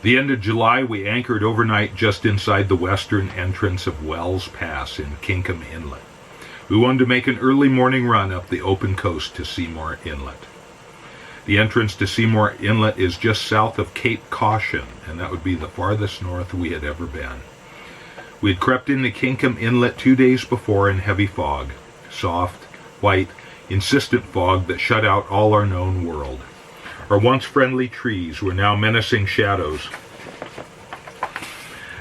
The end of July, we anchored overnight just inside the western entrance of Wells Pass in Kinkham Inlet. We wanted to make an early morning run up the open coast to Seymour Inlet. The entrance to Seymour Inlet is just south of Cape Caution, and that would be the farthest north we had ever been. We had crept into Kinkham Inlet 2 days before in heavy fog, soft, white, insistent fog that shut out all our known world. Our once friendly trees were now menacing shadows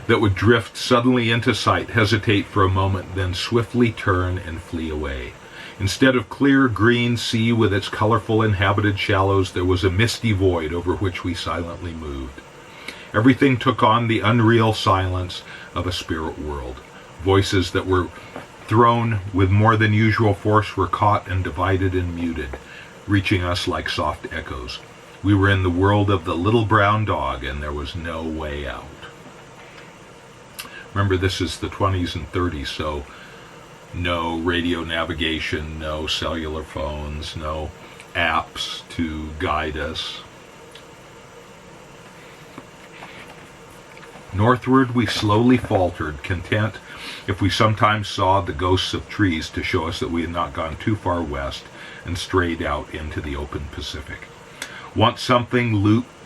that would drift suddenly into sight, hesitate for a moment, then swiftly turn and flee away. Instead of clear green sea with its colorful inhabited shallows, there was a misty void over which we silently moved. Everything took on the unreal silence of a spirit world. Voices that were thrown with more than usual force were caught and divided and muted, reaching us like soft echoes. We were in the world of the little brown dog, and there was no way out. Remember, this is the 20s and 30s, so no radio navigation, no cellular phones, no apps to guide us. Northward we slowly faltered, content if we sometimes saw the ghosts of trees to show us that we had not gone too far west and strayed out into the open Pacific. Once something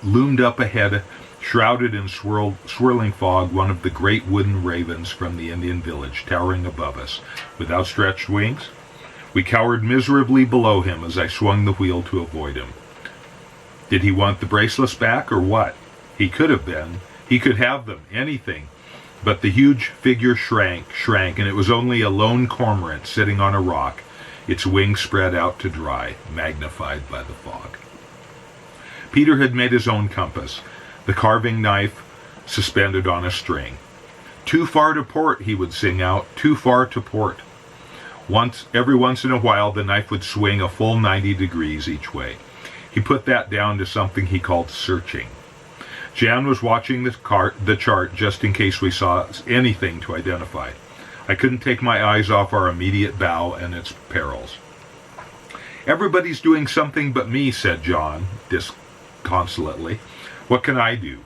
loomed up ahead, shrouded in swirling fog, one of the great wooden ravens from the Indian village, towering above us, with outstretched wings. We cowered miserably below him as I swung the wheel to avoid him. Did he want the bracelets back, or what? He could have been. He could have them, anything. But the huge figure shrank, and it was only a lone cormorant sitting on a rock, its wings spread out to dry, magnified by the fog. Peter had made his own compass, the carving knife suspended on a string. "Too far to port," he would sing out, "too far to port." Every once in a while, the knife would swing a full 90 degrees each way. He put that down to something he called searching. Jan was watching the chart just in case we saw anything to identify. I couldn't take my eyes off our immediate bow and its perils. "Everybody's doing something but me," said John, disconsolately. "What can I do?"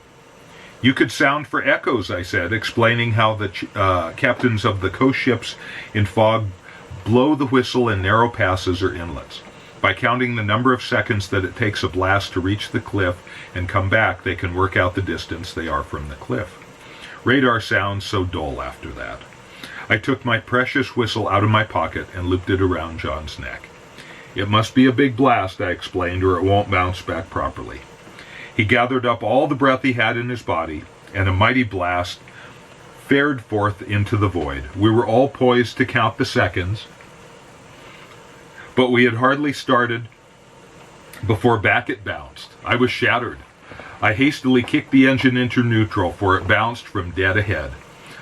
"You could sound for echoes," I said, explaining how the captains of the coast ships in fog blow the whistle in narrow passes or inlets. By counting the number of seconds that it takes a blast to reach the cliff and come back, they can work out the distance they are from the cliff. Radar sounds so dull after that. I took my precious whistle out of my pocket and looped it around John's neck. "It must be a big blast," I explained, "or it won't bounce back properly." He gathered up all the breath he had in his body, and a mighty blast fared forth into the void. We were all poised to count the seconds, but we had hardly started before back it bounced. I was shattered. I hastily kicked the engine into neutral, for it bounced from dead ahead.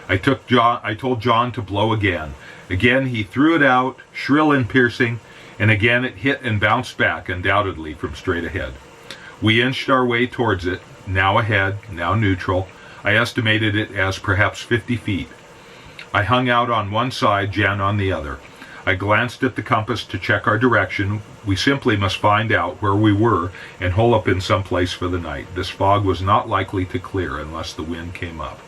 I told John to blow again. Again he threw it out, shrill and piercing, and again it hit and bounced back, undoubtedly from straight ahead. We inched our way towards it, now ahead, now neutral. I estimated it as perhaps 50 feet. I hung out on one side, Jan on the other. I glanced at the compass to check our direction. We simply must find out where we were and hole up in some place for the night. This fog was not likely to clear unless the wind came up.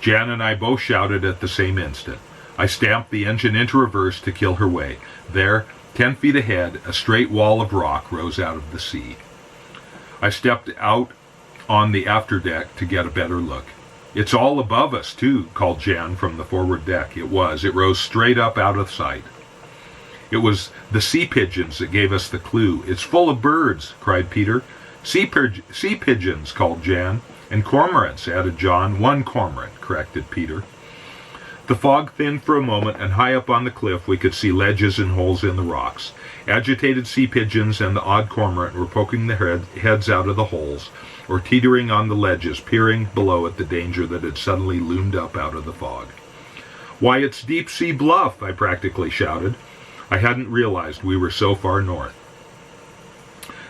Jan and I both shouted at the same instant. I stamped the engine into reverse to kill her way. There, 10 feet ahead, a straight wall of rock rose out of the sea. I stepped out on the afterdeck to get a better look. "It's all above us, too," called Jan from the forward deck. It was. It rose straight up out of sight. It was the sea pigeons that gave us the clue. "It's full of birds," cried Peter. Sea pigeons," called Jan. "And cormorants," added John. "One cormorant," corrected Peter. The fog thinned for a moment, and high up on the cliff we could see ledges and holes in the rocks. Agitated sea pigeons and the odd cormorant were poking their heads out of the holes, or teetering on the ledges, peering below at the danger that had suddenly loomed up out of the fog. "Why, it's Deep Sea Bluff!" I practically shouted. I hadn't realized we were so far north.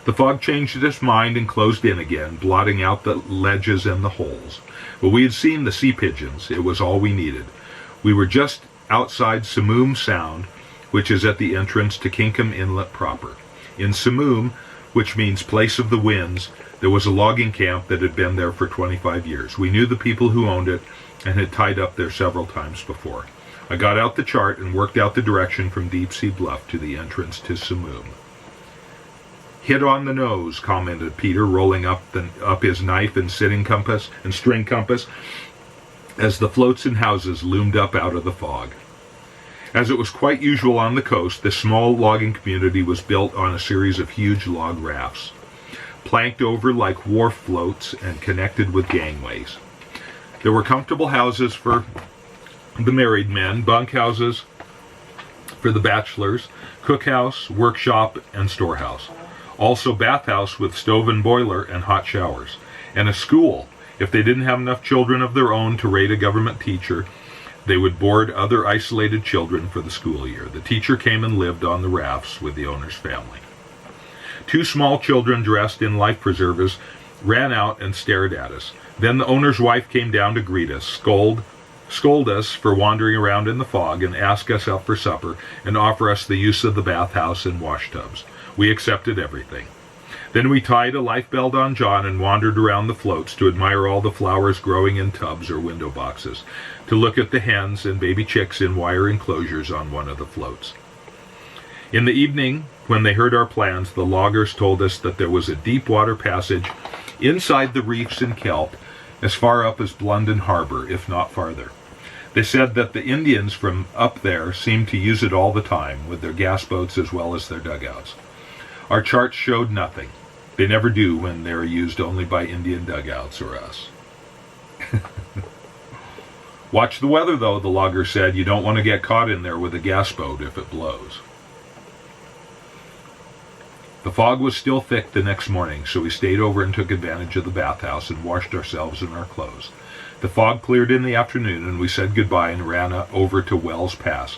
The fog changed its mind and closed in again, blotting out the ledges and the holes. But we had seen the sea pigeons. It was all we needed. We were just outside Simoom Sound, which is at the entrance to Kinkham Inlet proper. In Simoom, which means place of the winds, There was a logging camp that had been there for 25 years. We knew the people who owned it and had tied up there several times before. I got out the chart and worked out the direction from Deep Sea Bluff to the entrance to Simoom. "Hit on the nose," commented Peter, rolling up his knife and string compass as the floats and houses loomed up out of the fog. As it was quite usual on the coast, this small logging community was built on a series of huge log rafts, planked over like wharf floats and connected with gangways. There were comfortable houses for the married men, bunkhouses for the bachelors, cookhouse, workshop, and storehouse. Also bathhouse with stove and boiler and hot showers. And a school. If they didn't have enough children of their own to rate a government teacher, they would board other isolated children for the school year. The teacher came and lived on the rafts with the owner's family. 2 small children dressed in life preservers ran out and stared at us. Then the owner's wife came down to greet us, scold us for wandering around in the fog, and ask us out for supper and offer us the use of the bathhouse and wash tubs. We accepted everything. Then we tied a life belt on John and wandered around the floats to admire all the flowers growing in tubs or window boxes, to look at the hens and baby chicks in wire enclosures on one of the floats. In the evening, when they heard our plans, the loggers told us that there was a deep water passage inside the reefs and kelp as far up as Blunden Harbor, if not farther. They said that the Indians from up there seemed to use it all the time, with their gas boats as well as their dugouts. Our charts showed nothing. They never do when they are used only by Indian dugouts or us. "Watch the weather, though," the logger said. "You don't want to get caught in there with a gas boat if it blows." The fog was still thick the next morning, so we stayed over and took advantage of the bathhouse and washed ourselves and our clothes. The fog cleared in the afternoon, and we said goodbye and ran over to Wells Pass,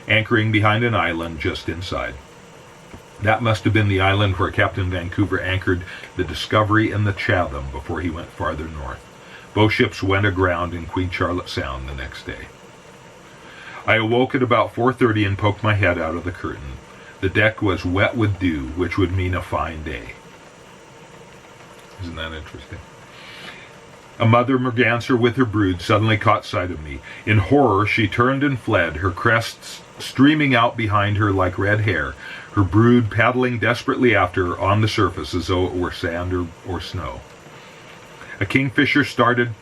anchoring behind an island just inside. That must have been the island where Captain Vancouver anchored the Discovery and the Chatham before he went farther north. Both ships went aground in Queen Charlotte Sound the next day. I awoke at about 4:30 and poked my head out of the curtain. The deck was wet with dew, which would mean a fine day. Isn't that interesting? A mother merganser with her brood suddenly caught sight of me. In horror, she turned and fled, her crests streaming out behind her like red hair, her brood paddling desperately after her on the surface as though it were sand or snow. A kingfisher started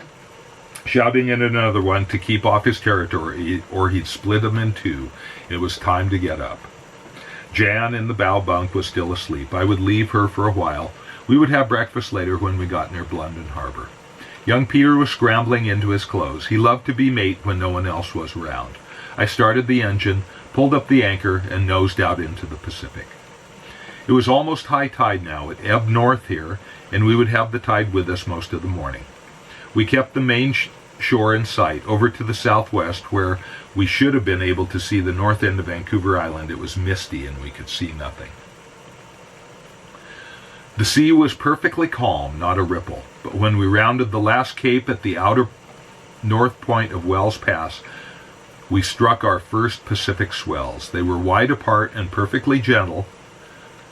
shouting at another one to keep off his territory, or he'd split him in two. It was time to get up. Jan in the bow bunk was still asleep. I would leave her for a while. We would have breakfast later when we got near Blunden Harbor. Young Peter was scrambling into his clothes. He loved to be mate when no one else was around. I started the engine, pulled up the anchor, and nosed out into the Pacific. It was almost high tide now. It ebbed north here, and we would have the tide with us most of the morning. We kept the main shore in sight. Over to the southwest, where we should have been able to see the north end of Vancouver Island, it was misty and we could see nothing. The sea was perfectly calm, not a ripple, but when we rounded the last cape at the outer north point of Wells Pass, we struck our first Pacific swells. They were wide apart and perfectly gentle,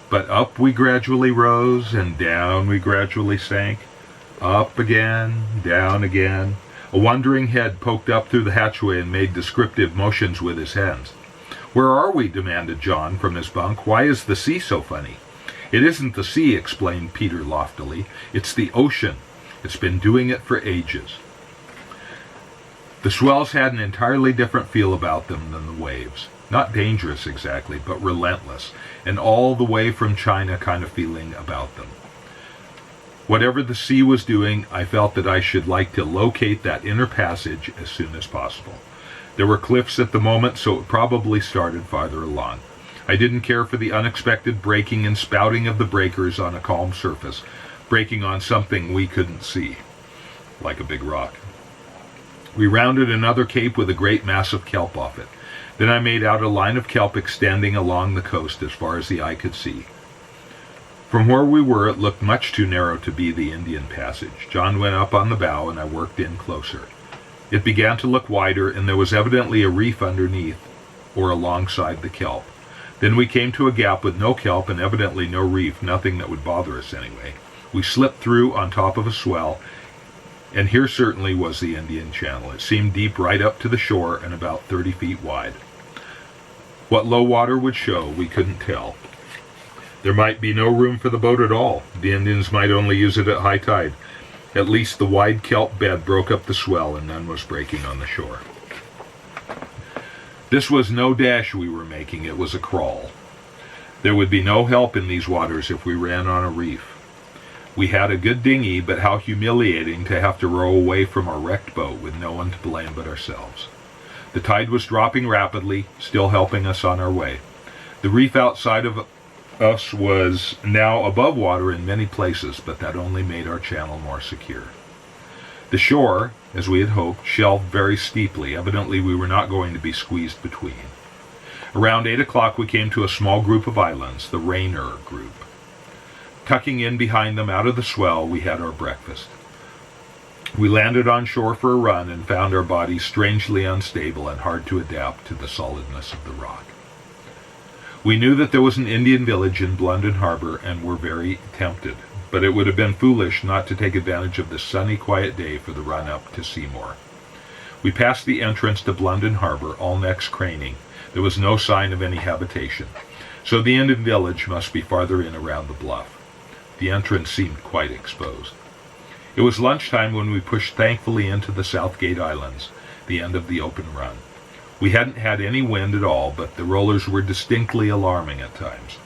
but up we gradually rose and down we gradually sank. Up again, down again. A wondering head poked up through the hatchway and made descriptive motions with his hands. "Where are we?" demanded John from his bunk. "Why is the sea so funny?" "It isn't the sea," explained Peter loftily. "It's the ocean. It's been doing it for ages." The swells had an entirely different feel about them than the waves. Not dangerous exactly, but relentless, and all the way from China kind of feeling about them. Whatever the sea was doing, I felt that I should like to locate that inner passage as soon as possible. There were cliffs at the moment, so it probably started farther along. I didn't care for the unexpected breaking and spouting of the breakers on a calm surface, breaking on something we couldn't see, like a big rock. We rounded another cape with a great mass of kelp off it. Then I made out a line of kelp extending along the coast as far as the eye could see. From where we were, it looked much too narrow to be the Indian Passage. John went up on the bow, and I worked in closer. It began to look wider, and there was evidently a reef underneath, or alongside the kelp. Then we came to a gap with no kelp and evidently no reef, nothing that would bother us anyway. We slipped through on top of a swell, and here certainly was the Indian Channel. It seemed deep right up to the shore and about 30 feet wide. What low water would show, we couldn't tell. There might be no room for the boat at all. The Indians might only use it at high tide. At least the wide kelp bed broke up the swell and none was breaking on the shore. This was no dash we were making, it was a crawl. There would be no help in these waters if we ran on a reef. We had a good dinghy, but how humiliating to have to row away from our wrecked boat with no one to blame but ourselves. The tide was dropping rapidly, still helping us on our way. The reef outside of us was now above water in many places, but that only made our channel more secure. The shore, as we had hoped, shelved very steeply. Evidently we were not going to be squeezed between. Around 8 o'clock we came to a small group of islands, the Rainer group. Tucking in behind them out of the swell, we had our breakfast. We landed on shore for a run and found our bodies strangely unstable and hard to adapt to the solidness of the rock. We knew that there was an Indian village in Blunden Harbor and were very tempted, but it would have been foolish not to take advantage of this sunny, quiet day for the run up to Seymour. We passed the entrance to Blunden Harbor, all necks craning. There was no sign of any habitation, so the Indian village must be farther in around the bluff. The entrance seemed quite exposed. It was lunchtime when we pushed thankfully into the Southgate Islands, the end of the open run. We hadn't had any wind at all, but the rollers were distinctly alarming at times.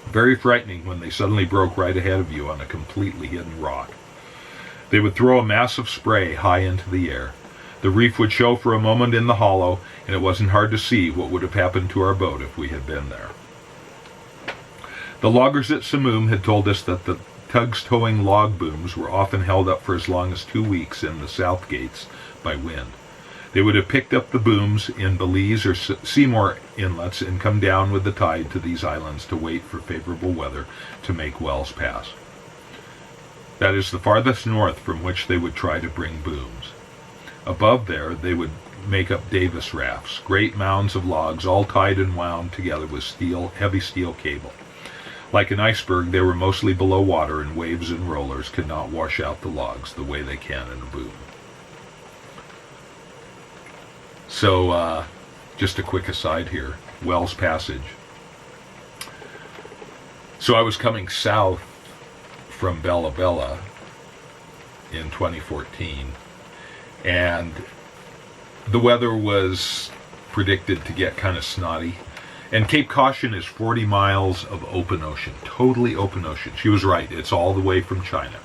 Very frightening when they suddenly broke right ahead of you on a completely hidden rock. They would throw a mass of spray high into the air. The reef would show for a moment in the hollow, and it wasn't hard to see what would have happened to our boat if we had been there. The loggers at Simoom had told us that the tugs towing log booms were often held up for as long as 2 weeks in the Southgates by wind. They would have picked up the booms in Belize or Seymour inlets and come down with the tide to these islands to wait for favorable weather to make Wells Pass. That is the farthest north from which they would try to bring booms. Above there, they would make up Davis rafts, great mounds of logs all tied and wound together with heavy steel cable. Like an iceberg, they were mostly below water, and waves and rollers could not wash out the logs the way they can in a boom. So, just a quick aside here, Wells Passage. So I was coming south from Bella Bella in 2014, and the weather was predicted to get kind of snotty. And Cape Caution is 40 miles of open ocean, totally open ocean. She was right, it's all the way from China.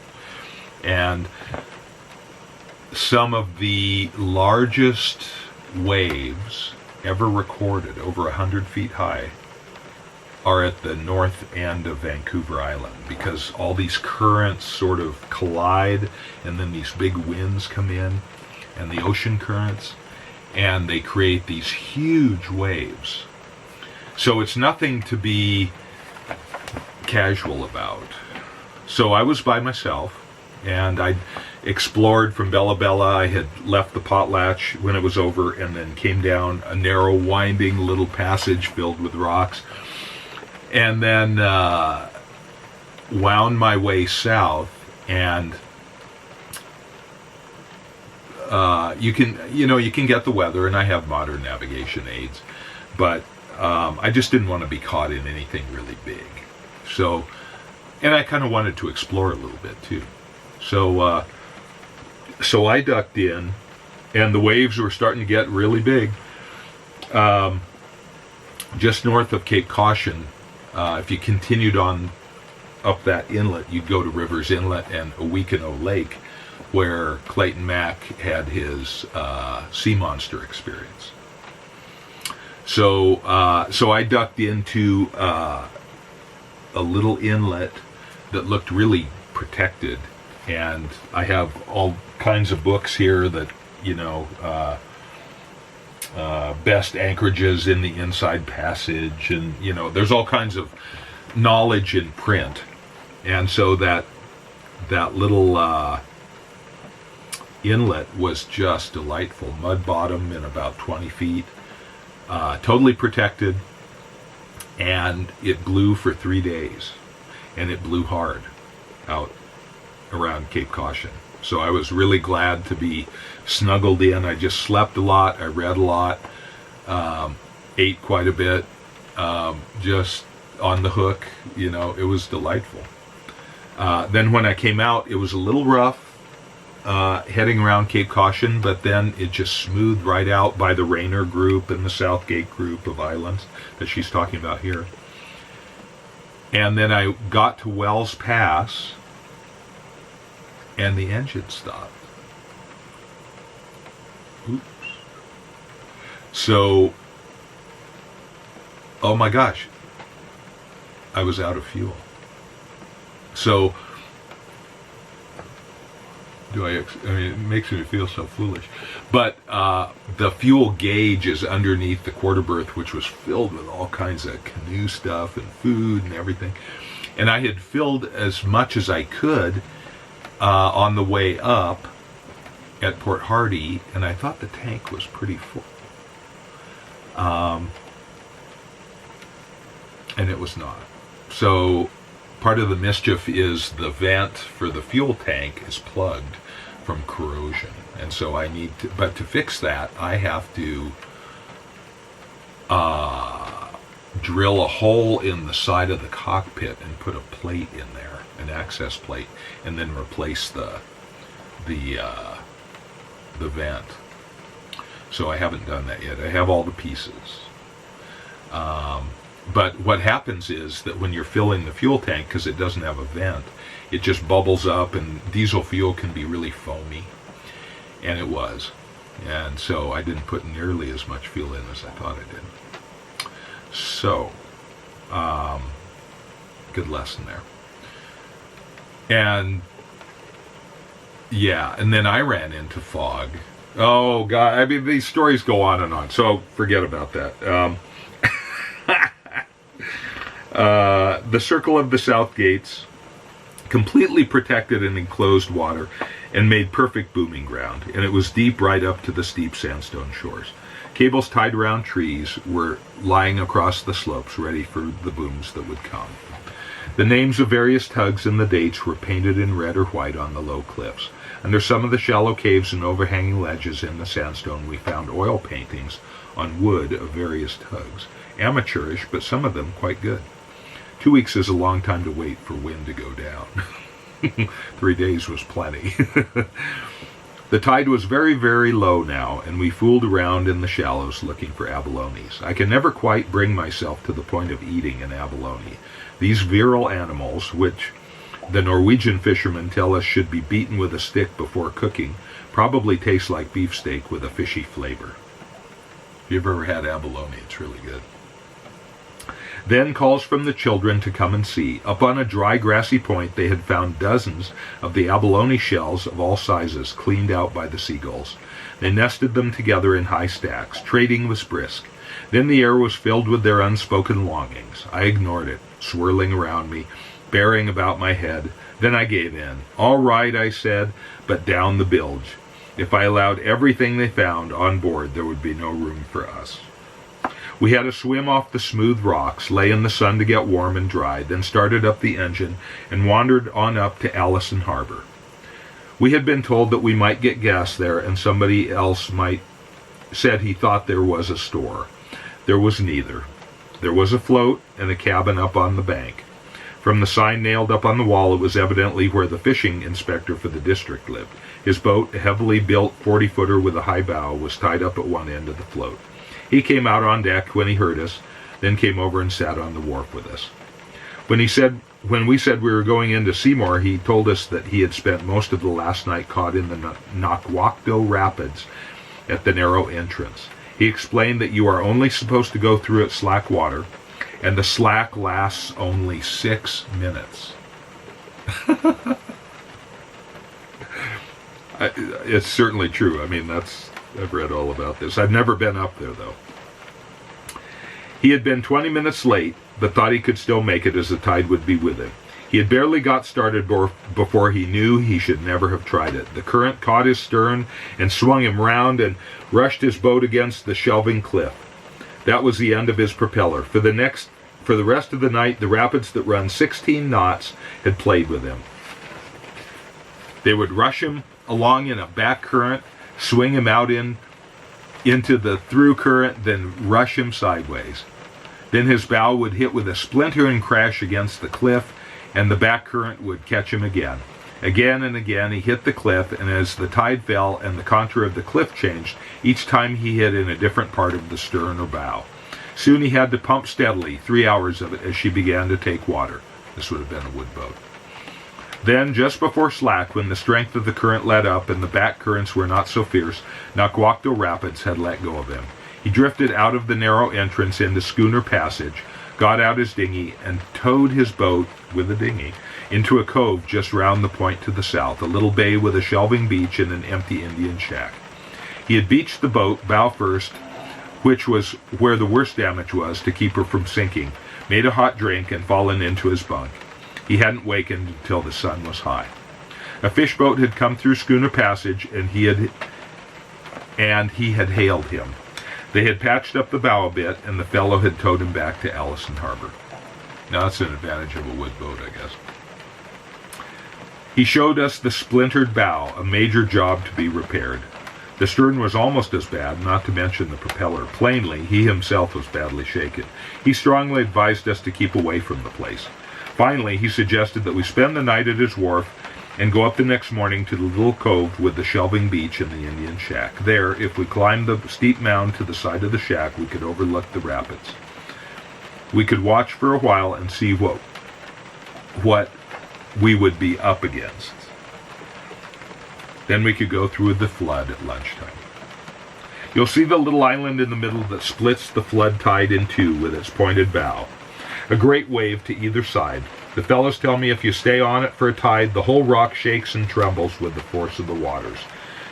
And some of the largest waves ever recorded, over 100 feet high, are at the north end of Vancouver Island, because all these currents sort of collide, and then these big winds come in, and the ocean currents, and they create these huge waves. So it's nothing to be casual about. So I was by myself, and I explored from Bella Bella. I had left the potlatch when it was over, and then came down a narrow, winding little passage filled with rocks, and then wound my way south. And you can get the weather, and I have modern navigation aids, but I just didn't want to be caught in anything really big. So, and I kind of wanted to explore a little bit too. So I ducked in, and the waves were starting to get really big. Just north of Cape Caution, if you continued on up that inlet, you'd go to Rivers Inlet and Owikino Lake, where Clayton Mack had his sea monster experience. So I ducked into a little inlet that looked really protected, and I have all kinds of books here that, best anchorages in the inside passage, and there's all kinds of knowledge in print. And so that little inlet was just delightful. Mud bottom in about 20 feet. Totally protected, and it blew for 3 days, and it blew hard out around Cape Caution. So I was really glad to be snuggled in. I just slept a lot. I read a lot, ate quite a bit, just on the hook. You know, it was delightful. Then when I came out, it was a little rough heading around Cape Caution, but then it just smoothed right out by the Rainer group and the Southgate group of islands that she's talking about here. And then I got to Wells Pass, and the engine stopped. Oops. So, oh my gosh, I was out of fuel. So, I mean, it makes me feel so foolish. But the fuel gauge is underneath the quarter berth, which was filled with all kinds of canoe stuff and food and everything. And I had filled as much as I could on the way up at Port Hardy, and I thought the tank was pretty full. And it was not. So part of the mischief is the vent for the fuel tank is plugged from corrosion. And so I need to, but to fix that, I have to drill a hole in the side of the cockpit and put a plate in there, an access plate, and then replace the vent. So I haven't done that yet. I have all the pieces. But what happens is that when you're filling the fuel tank, because it doesn't have a vent, it just bubbles up, and diesel fuel can be really foamy. And it was. And so I didn't put nearly as much fuel in as I thought I did. So, good lesson there. And, yeah, and then I ran into fog. Oh, God, I mean, these stories go on and on, so forget about that. The circle of the South Gates, completely protected and enclosed water, and made perfect booming ground, and it was deep right up to the steep sandstone shores. Cables tied around trees were lying across the slopes, ready for the booms that would come. The names of various tugs and the dates were painted in red or white on the low cliffs. Under some of the shallow caves and overhanging ledges in the sandstone, we found oil paintings on wood of various tugs. Amateurish, but some of them quite good. 2 weeks is a long time to wait for wind to go down. 3 days was plenty. The tide was very, very low now, and we fooled around in the shallows looking for abalones. I can never quite bring myself to the point of eating an abalone. These virile animals, which the Norwegian fishermen tell us should be beaten with a stick before cooking, probably taste like beefsteak with a fishy flavor. If you've ever had abalone, it's really good. Then calls from the children to come and see. Up on a dry, grassy point, they had found dozens of the abalone shells of all sizes, cleaned out by the seagulls. They nested them together in high stacks. Trading was brisk. Then the air was filled with their unspoken longings. I ignored it, swirling around me, bearing about my head. Then I gave in. All right, I said, but down the bilge. If I allowed everything they found on board, there would be no room for us. We had a swim off the smooth rocks, lay in the sun to get warm and dry, then started up the engine and wandered on up to Allison Harbor. We had been told that we might get gas there, and somebody else said he thought there was a store. There was neither. There was a float and a cabin up on the bank. From the sign nailed up on the wall, it was evidently where the fishing inspector for the district lived. His boat, a heavily built 40-footer with a high bow, was tied up at one end of the float. He came out on deck when he heard us, then came over and sat on the wharf with us. When we said we were going into Seymour, he told us that he had spent most of the last night caught in the Naquacto Rapids at the narrow entrance. He explained that you are only supposed to go through at slack water, and the slack lasts only 6 minutes. It's certainly true. I mean, I've read all about this. I've never been up there, though. He had been 20 minutes late, but thought he could still make it as the tide would be with him. He had barely got started before he knew he should never have tried it. The current caught his stern and swung him round and rushed his boat against the shelving cliff. That was the end of his propeller. For the rest of the night, the rapids that run 16 knots had played with him. They would rush him along in a back current, swing him out into the through current, then rush him sideways. Then his bow would hit with a splintering crash against the cliff, and the back current would catch him again. Again and again he hit the cliff, and as the tide fell and the contour of the cliff changed, each time he hit in a different part of the stern or bow. Soon he had to pump steadily, 3 hours of it, as she began to take water. This would have been a wood boat. Then, just before slack, when the strength of the current let up and the back currents were not so fierce, Naquacto Rapids had let go of him. He drifted out of the narrow entrance into Schooner Passage, got out his dinghy, and towed his boat, with a dinghy, into a cove just round the point to the south, a little bay with a shelving beach and an empty Indian shack. He had beached the boat, bow first, which was where the worst damage was, to keep her from sinking, made a hot drink, and fallen into his bunk. He hadn't wakened until the sun was high. A fish boat had come through Schooner Passage, and he had hailed him. They had patched up the bow a bit, and the fellow had towed him back to Allison Harbor. Now that's an advantage of a wood boat, I guess. He showed us the splintered bow, a major job to be repaired. The stern was almost as bad, not to mention the propeller. Plainly, he himself was badly shaken. He strongly advised us to keep away from the place. Finally, he suggested that we spend the night at his wharf and go up the next morning to the little cove with the shelving beach and the Indian shack. There, if we climbed the steep mound to the side of the shack, we could overlook the rapids. We could watch for a while and see what we would be up against. Then we could go through the flood at lunchtime. You'll see the little island in the middle that splits the flood tide in two with its pointed bow. A great wave to either side. The fellows tell me if you stay on it for a tide, the whole rock shakes and trembles with the force of the waters.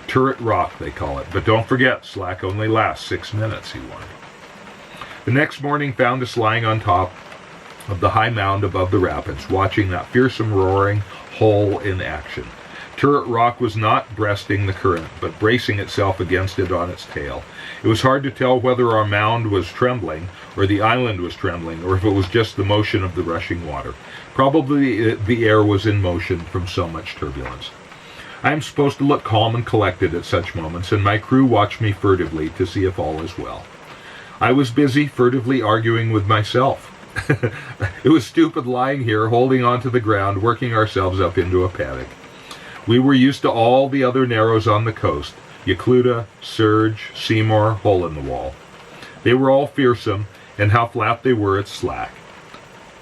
Turret rock, they call it. But don't forget, slack only lasts 6 minutes, he warned. The next morning found us lying on top of the high mound above the rapids, watching that fearsome roaring hull in action. Turret Rock was not breasting the current, but bracing itself against it on its tail. It was hard to tell whether our mound was trembling, or the island was trembling, or if it was just the motion of the rushing water. Probably the air was in motion from so much turbulence. I am supposed to look calm and collected at such moments, and my crew watch me furtively to see if all is well. I was busy furtively arguing with myself. It was stupid lying here, holding on to the ground, working ourselves up into a panic. We were used to all the other narrows on the coast, Yacluta, Surge, Seymour, Hole in the Wall. They were all fearsome, and how flat they were at slack.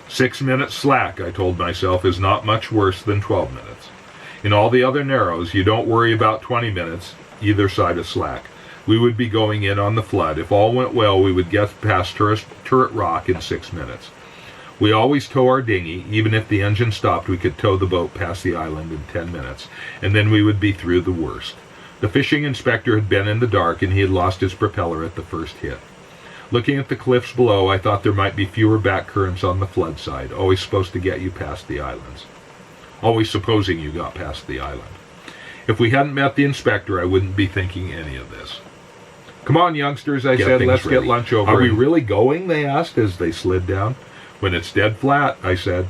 6 minutes slack, I told myself, is not much worse than 12 minutes. In all the other narrows, you don't worry about 20 minutes either side of slack. We would be going in on the flood. If all went well, we would get past Turret Rock in 6 minutes. We always tow our dinghy. Even if the engine stopped, we could tow the boat past the island in 10 minutes, and then we would be through the worst. The fishing inspector had been in the dark, and he had lost his propeller at the first hit. Looking at the cliffs below, I thought there might be fewer back currents on the flood side, always supposed to get you past the islands. Always supposing you got past the island. If we hadn't met the inspector, I wouldn't be thinking any of this. "Come on, youngsters," I said, "let's get lunch over." "Are we really going?" they asked as they slid down. "When it's dead flat," I said.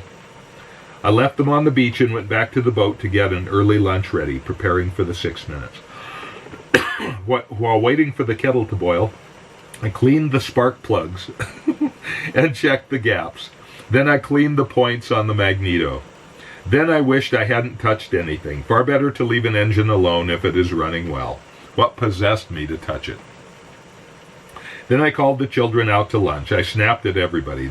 I left them on the beach and went back to the boat to get an early lunch ready, preparing for the 6 minutes. While waiting for the kettle to boil, I cleaned the spark plugs and checked the gaps. Then I cleaned the points on the magneto. Then I wished I hadn't touched anything. Far better to leave an engine alone if it is running well. What possessed me to touch it? Then I called the children out to lunch. I snapped at everybody.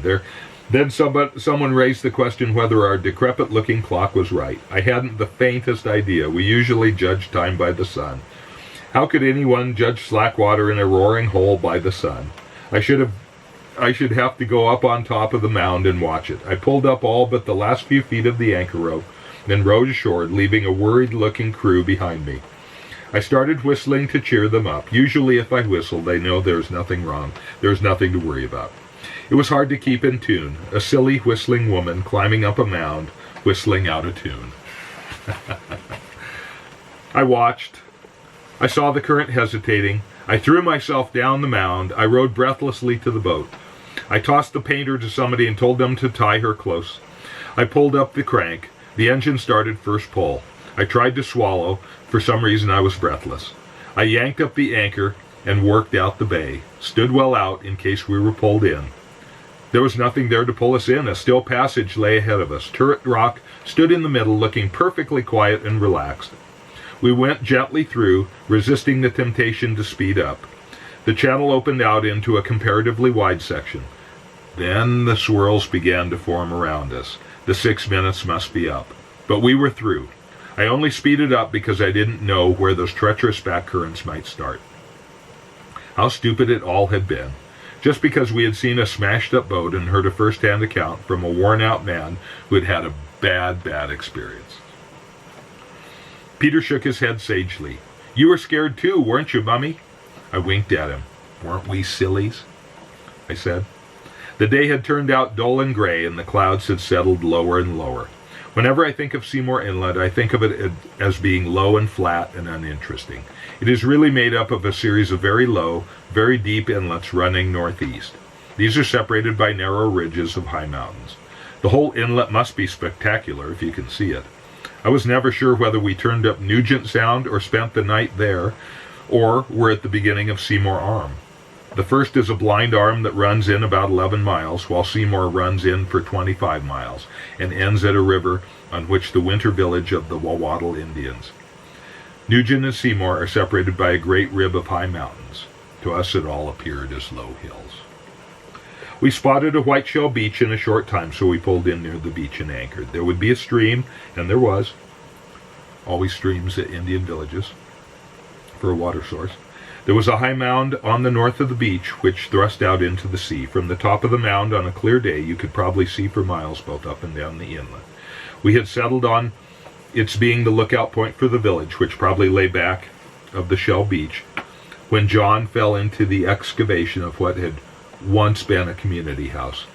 Then someone raised the question whether our decrepit-looking clock was right. I hadn't the faintest idea. We usually judge time by the sun. How could anyone judge slack water in a roaring hole by the sun? I should have to go up on top of the mound and watch it. I pulled up all but the last few feet of the anchor rope, then rowed ashore, leaving a worried-looking crew behind me. I started whistling to cheer them up. Usually if I whistle, they know there's nothing wrong. There's nothing to worry about. It was hard to keep in tune. A silly whistling woman climbing up a mound, whistling out of tune. I watched. I saw the current hesitating. I threw myself down the mound. I rowed breathlessly to the boat. I tossed the painter to somebody and told them to tie her close. I pulled up the crank. The engine started first pull. I tried to swallow. For some reason I was breathless. I yanked up the anchor and worked out the bay, stood well out in case we were pulled in. There was nothing there to pull us in. A still passage lay ahead of us. Turret Rock stood in the middle, looking perfectly quiet and relaxed. We went gently through, resisting the temptation to speed up. The channel opened out into a comparatively wide section. Then the swirls began to form around us. The 6 minutes must be up. But we were through. I only speeded up because I didn't know where those treacherous back currents might start. How stupid it all had been. Just because we had seen a smashed-up boat and heard a first-hand account from a worn-out man who had had a bad experience. Peter shook his head sagely. "You were scared too, weren't you, Mummy?" I winked at him. "Weren't we sillies?" I said. The day had turned out dull and gray, and the clouds had settled lower and lower. Whenever I think of Seymour Inlet, I think of it as being low and flat and uninteresting. It is really made up of a series of very low, very deep inlets running northeast. These are separated by narrow ridges of high mountains. The whole inlet must be spectacular if you can see it. I was never sure whether we turned up Nugent Sound or spent the night there, or were at the beginning of Seymour Arm. The first is a blind arm that runs in about 11 miles, while Seymour runs in for 25 miles, and ends at a river on which the winter village of the Wawaddle Indians. Nugent and Seymour are separated by a great rib of high mountains. To us it all appeared as low hills. We spotted a white-shell beach in a short time, so we pulled in near the beach and anchored. There would be a stream, and there was. Always streams at Indian villages for a water source. There was a high mound on the north of the beach, which thrust out into the sea. From the top of the mound on a clear day, you could probably see for miles both up and down the inlet. We had settled on its being the lookout point for the village, which probably lay back of the shell beach, when John fell into the excavation of what had once been a community house.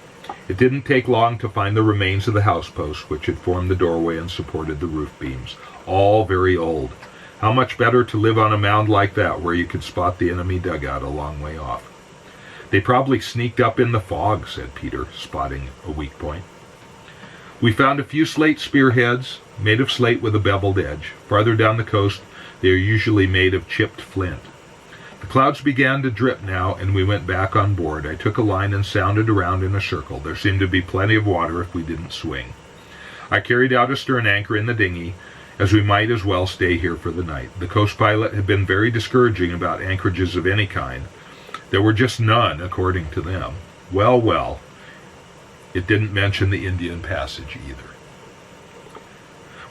It didn't take long to find the remains of the house posts, which had formed the doorway and supported the roof beams. All very old. How much better to live on a mound like that, where you could spot the enemy dugout a long way off. "They probably sneaked up in the fog," said Peter, spotting a weak point. We found a few slate spearheads, made of slate with a beveled edge. Farther down the coast, they are usually made of chipped flint. The clouds began to drip now, and we went back on board. I took a line and sounded around in a circle. There seemed to be plenty of water if we didn't swing. I carried out a stern anchor in the dinghy, as we might as well stay here for the night. The coast pilot had been very discouraging about anchorages of any kind. There were just none, according to them. Well, it didn't mention the Indian Passage either.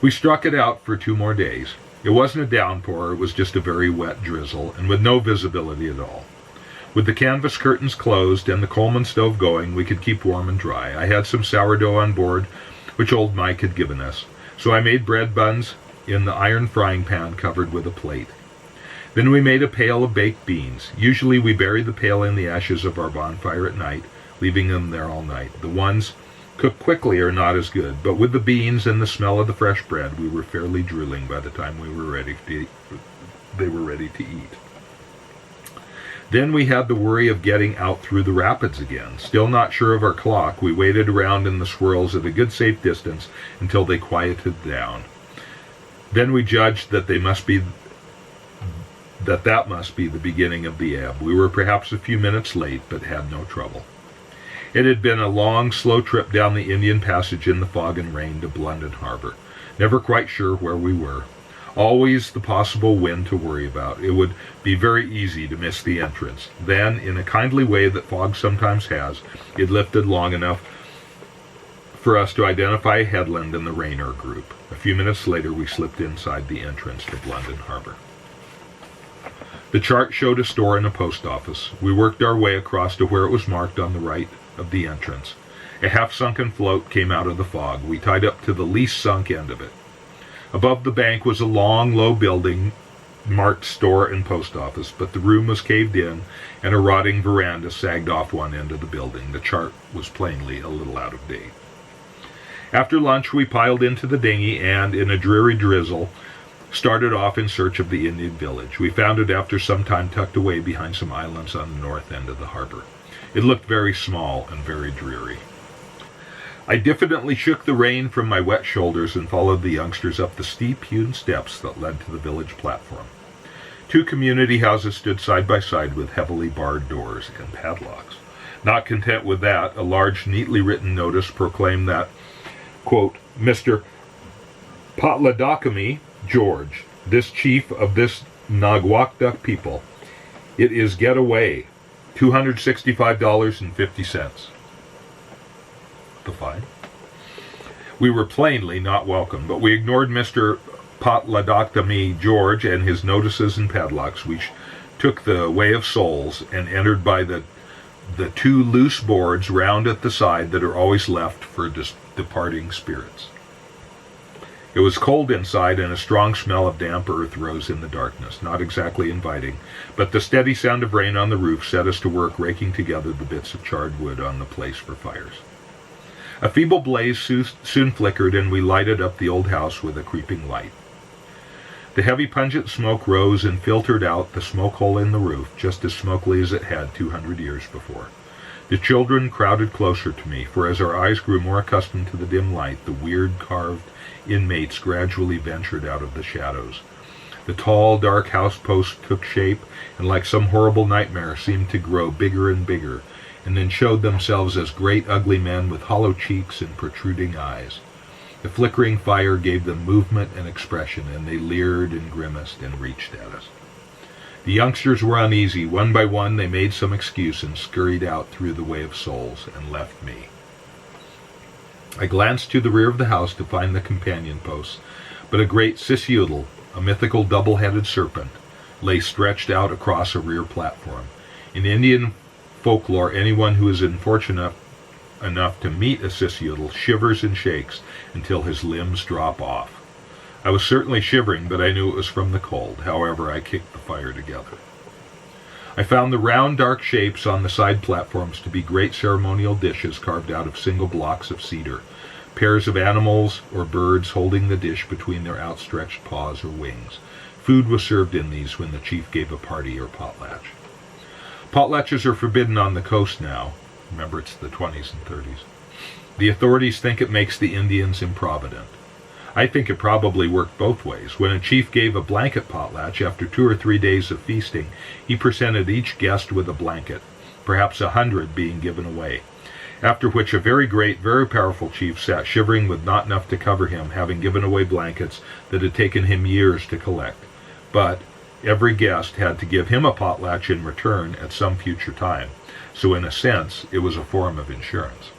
We struck it out for 2 more days. It wasn't a downpour, it was just a very wet drizzle, and with no visibility at all. With the canvas curtains closed and the Coleman stove going, we could keep warm and dry. I had some sourdough on board, which old Mike had given us, so I made bread buns in the iron frying pan covered with a plate. Then we made a pail of baked beans. Usually we bury the pail in the ashes of our bonfire at night, leaving them there all night. The ones cooked quickly are not as good, but with the beans and the smell of the fresh bread, we were fairly drooling by the time they were ready to eat. Then we had the worry of getting out through the rapids again. Still not sure of our clock, we waited around in the swirls at a good safe distance until they quieted down. Then we judged that that must be the beginning of the ebb. We were perhaps a few minutes late, but had no trouble. It had been a long, slow trip down the Indian Passage in the fog and rain to London Harbor. Never quite sure where we were. Always the possible wind to worry about. It would be very easy to miss the entrance. Then, in a kindly way that fog sometimes has, it lifted long enough for us to identify a headland in the Raynor group. A few minutes later, we slipped inside the entrance to London Harbor. The chart showed a store and a post office. We worked our way across to where it was marked on the right of the entrance. A half-sunken float came out of the fog. We tied up to the least sunk end of it. Above the bank was a long, low building marked store and post office, but the room was caved in, and a rotting veranda sagged off one end of the building. The chart was plainly a little out of date. After lunch, we piled into the dinghy and, in a dreary drizzle, started off in search of the Indian village. We found it after some time tucked away behind some islands on the north end of the harbor. It looked very small and very dreary. I diffidently shook the rain from my wet shoulders and followed the youngsters up the steep hewn steps that led to the village platform. 2 community houses stood side by side with heavily barred doors and padlocks. Not content with that, a large, neatly written notice proclaimed that, quote, Mr. Potladakami George, this chief of this Naguakduk people, it is get away, $265.50. The fine. We were plainly not welcome, but we ignored Mr. Potladakami George and his notices and padlocks. We took the way of souls and entered by the 2 loose boards round at the side that are always left for departing spirits. It was cold inside, and a strong smell of damp earth rose in the darkness, not exactly inviting, but the steady sound of rain on the roof set us to work raking together the bits of charred wood on the place for fires. A feeble blaze soon flickered, and we lighted up the old house with a creeping light. The heavy pungent smoke rose and filtered out the smoke hole in the roof, just as smokily as it had 200 years before. The children crowded closer to me, for as our eyes grew more accustomed to the dim light, the weird carved inmates gradually ventured out of the shadows. The tall, dark house posts took shape, and like some horrible nightmare seemed to grow bigger and bigger, and then showed themselves as great ugly men with hollow cheeks and protruding eyes. The flickering fire gave them movement and expression, and they leered and grimaced and reached at us. The youngsters were uneasy. One by one they made some excuse and scurried out through the way of souls and left me. I glanced to the rear of the house to find the companion posts, but a great sisudal, a mythical double-headed serpent, lay stretched out across a rear platform. In Indian folklore, anyone who is unfortunate enough to meet a sisudal shivers and shakes until his limbs drop off. I was certainly shivering, but I knew it was from the cold. However, I kicked the fire together. I found the round, dark shapes on the side platforms to be great ceremonial dishes carved out of single blocks of cedar, pairs of animals or birds holding the dish between their outstretched paws or wings. Food was served in these when the chief gave a party or potlatch. Potlatches are forbidden on the coast now. Remember, it's the 20s and 30s. The authorities think it makes the Indians improvident. I think it probably worked both ways. When a chief gave a blanket potlatch, after 2 or 3 days of feasting, he presented each guest with a blanket, perhaps 100 being given away. After which a very great, very powerful chief sat shivering with not enough to cover him, having given away blankets that had taken him years to collect. But every guest had to give him a potlatch in return at some future time. So in a sense, it was a form of insurance.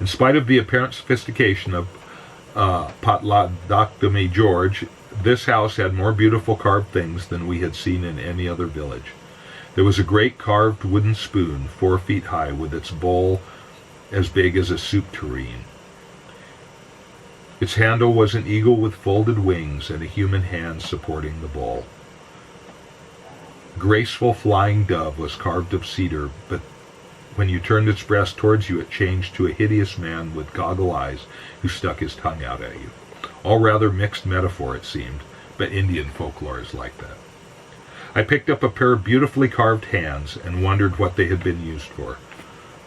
In spite of the apparent sophistication of Potladakami George, this house had more beautiful carved things than we had seen in any other village. There was a great carved wooden spoon, 4 feet high, with its bowl as big as a soup tureen. Its handle was an eagle with folded wings and a human hand supporting the bowl. A graceful flying dove was carved of cedar, but when you turned its breast towards you, it changed to a hideous man with goggle eyes who stuck his tongue out at you. All rather mixed metaphor, it seemed, but Indian folklore is like that. I picked up a pair of beautifully carved hands and wondered what they had been used for.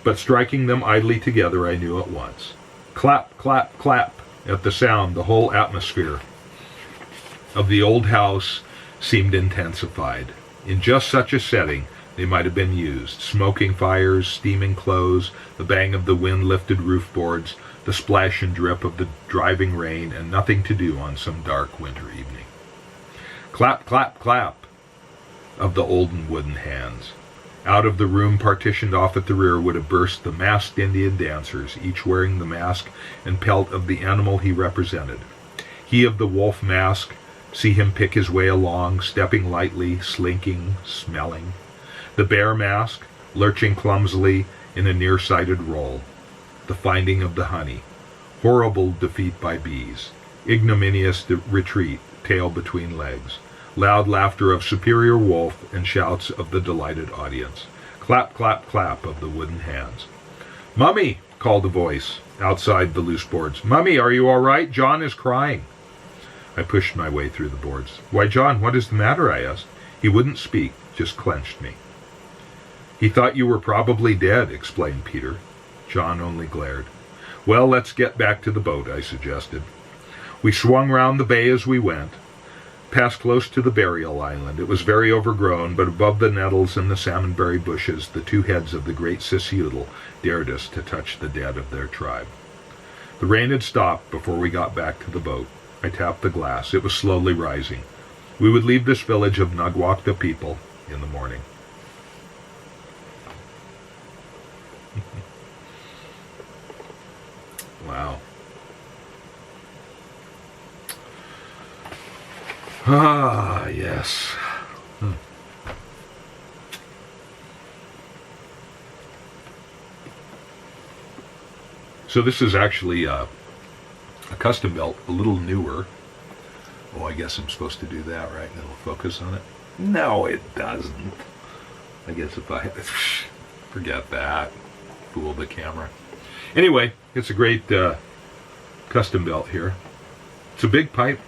But striking them idly together, I knew at once. Clap, clap, clap. At the sound, the whole atmosphere of the old house seemed intensified. In just such a setting, they might have been used. Smoking fires, steaming clothes, the bang of the wind-lifted roof boards, the splash and drip of the driving rain, and nothing to do on some dark winter evening. Clap, clap, clap of the olden wooden hands. Out of the room partitioned off at the rear would have burst the masked Indian dancers, each wearing the mask and pelt of the animal he represented. He of the wolf mask, see him pick his way along, stepping lightly, slinking, smelling. The bear mask, lurching clumsily in a nearsighted roll. The finding of the honey. Horrible defeat by bees. Ignominious retreat, tail between legs. Loud laughter of superior wolf and shouts of the delighted audience. Clap, clap, clap of the wooden hands. "Mummy!" called a voice outside the loose boards. "Mummy, are you all right? John is crying." I pushed my way through the boards. "Why, John, what is the matter?" I asked. He wouldn't speak, just clenched me. "He thought you were probably dead," explained Peter. John only glared. Well, let's get back to the boat, I suggested. We swung round the bay as we went, passed close to the burial island. It was very overgrown, but above the nettles and the salmonberry bushes, the two heads of the great Sisudal dared us to touch the dead of their tribe. The rain had stopped before we got back to the boat. I tapped the glass. It was slowly rising. We would leave this village of Nagwakta people in the morning. Wow. Ah, yes. So this is actually a Custombilt, a little newer. Oh, I guess I'm supposed to do that, right? And it'll focus on it. No, it doesn't. I guess if I forget that, fool the camera. Anyway, it's a great Custombilt here. It's a big pipe.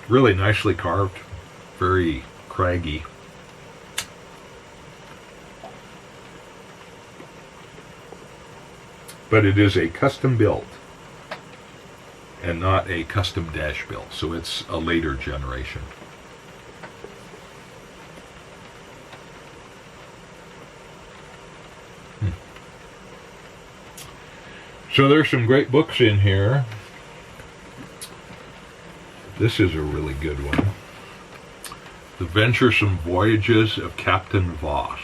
Really nicely carved. Very craggy. But it is a custom built and not a custom dash built, so it's a later generation. So there's some great books in here. This is a really good one. The Venturesome Voyages of Captain Voss.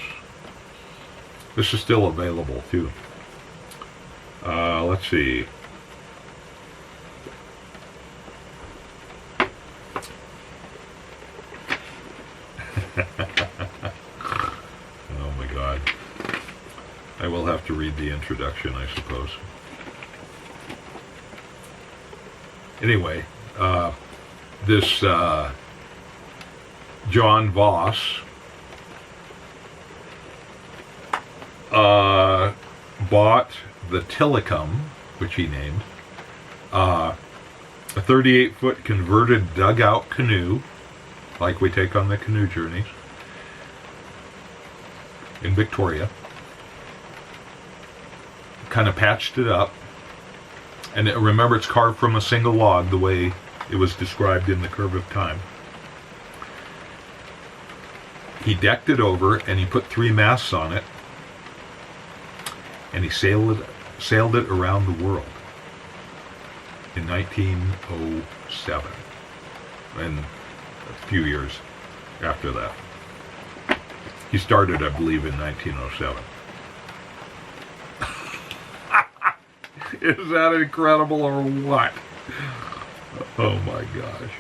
This is still available too. Let's see. Oh my God. I will have to read the introduction, I suppose. Anyway, this John Voss bought the Tillicum, which he named, a 38-foot converted dugout canoe, like we take on the canoe journeys, in Victoria. Kind of patched it up. And remember, it's carved from a single log, the way it was described in The Curve of Time. He decked it over, and he put 3 masts on it, and he sailed it around the world in 1907, and a few years after that. He started, I believe, in 1907. Is that incredible or what? Oh my gosh.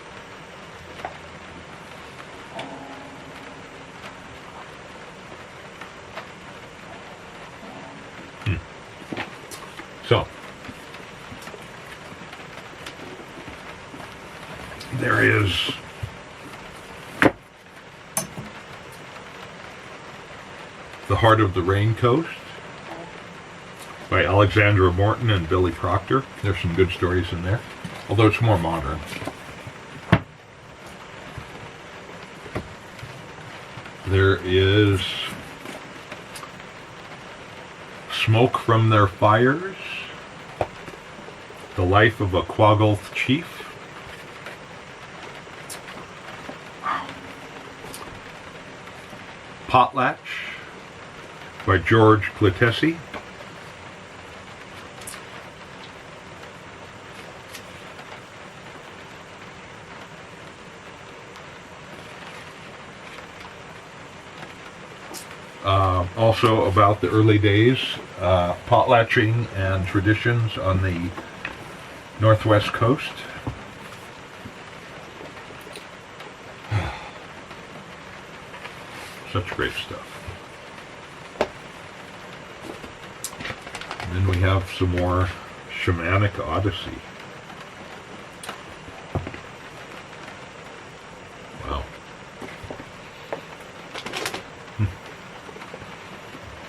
So, there is The Heart of the Raincoast by Alexandra Morton and Billy Proctor. There's some good stories in there, although it's more modern. There is Smoke from Their Fires, The Life of a Quagulth Chief. Potlatch by George Cletesi. Also about the early days, potlatching and traditions on the Northwest Coast. Such great stuff. And then we have some more Shamanic Odyssey. Wow.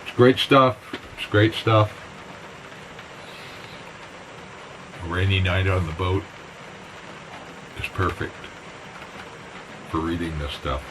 It's great stuff. It's great stuff. A rainy night on the boat is perfect for reading this stuff.